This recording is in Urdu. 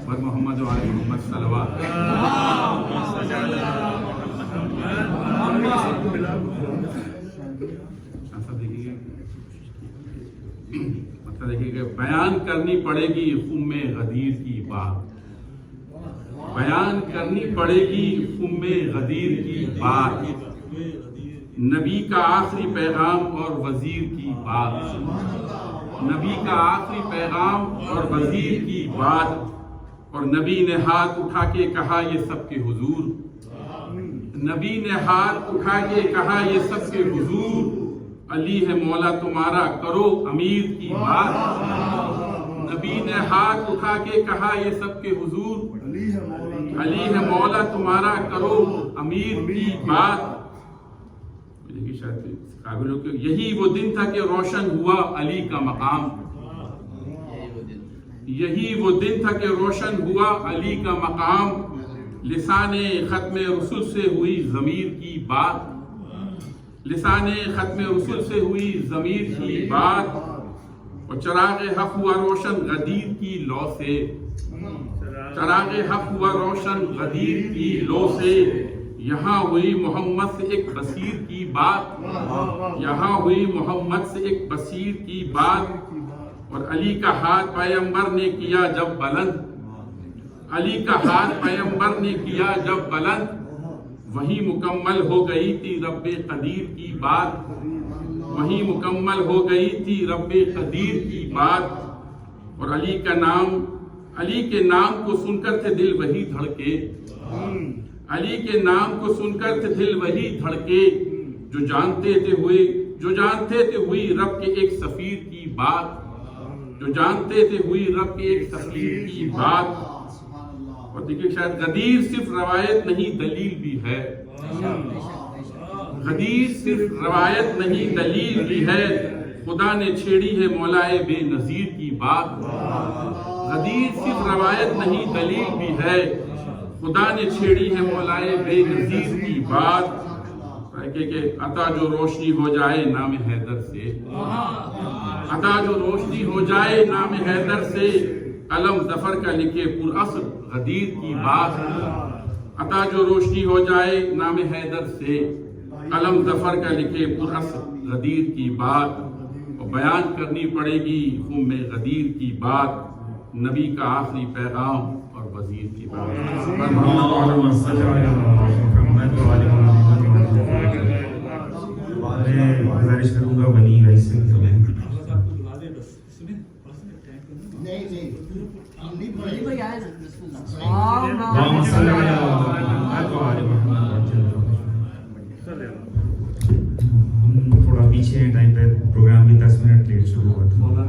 پر محمد و آل محمد صلوات. دیکھیے کہ بیان کرنی پڑے گی خم غدیر کی بات. بیان کرنی پڑے گی خم غدیر کی بات. نبی کا آخری پیغام اور وزیر کی بات. نبی کا آخری پیغام اور وزیر کی بات. اور نبی نے ہاتھ اٹھا کے کہا یہ سب کے حضور. نبی نے ہاتھ اٹھا کے کہا یہ سب کے حضور. علی ہے مولا تمہارا کرو امیر کی بات. نبی نے ہاتھ اٹھا کے کہا یہ سب کے حضور. علی ہے مولا تمہارا کرو امیر کی بات. یہی وہ دن تھا کہ روشن ہوا علی کا مقام. یہی وہ دن تھا کہ روشن ہوا علی کا مقام. لسان ختم رسول سے ہوئی ضمیر کی بات. لسان ختم رسول سے ہوئی ضمیر کی بات. اور چراغ حق ہوا روشن غدیر کی لو سے. چراغ حق ہوا روشن غدیر کی لو سے. یہاں ہوئی محمد سے ایک بصیر کی بات. یہاں ہوئی محمد سے ایک بصیر کی بات. اور علی کا ہاتھ پیغمبر نے کیا جب بلند. علی کا ہاتھ پیغمبر نے کیا جب بلند. وہی مکمل ہو گئی تھی رب قدیر کی بات. وہی مکمل ہو گئی تھی رب قدیر کی بات. اور علی کا نام، علی کے نام کو سن کر تھے دل وہی دھڑکے. علی کے نام کو سن کر تھے دل وہی دھڑکے. جو جانتے تھے ہوئی رب کے ایک سفیر کی بات. جو جانتے تھے ہوئی رب کے ایک سفیر کی بات. اور دیکھیے شاید غدیر صرف روایت نہیں دلیل بھی ہے. غدیر صرف روایت نہیں دلیل بھی ہے. خدا نے چھیڑی ہے مولائے بے نظیر کی بات. غدیر صرف روایت نہیں دلیل بھی ہے. خدا نے چھیڑی ہے مولائے بے نظیر کی بات. کہ عطا جو روشنی ہو جائے نام حیدر سے. عطا جو روشنی ہو جائے نام حیدر سے. قلم ظفر کا لکھے پر اصل غدیر کی بات. عطا جو روشنی ہو جائے نام حیدر سے. قلم ظفر کا لکھے پر اصل غدیر کی بات. اور بیان کرنی پڑے گی خم غدیر کی بات. نبی کا آخری پیغام اور وزیر کی بات. میں گزارش کروں گا ونی رئیس سے تھوڑا پیچھے ٹائم پہ پروگرام بھی 10 منٹ لیٹ شروع ہوا تھا.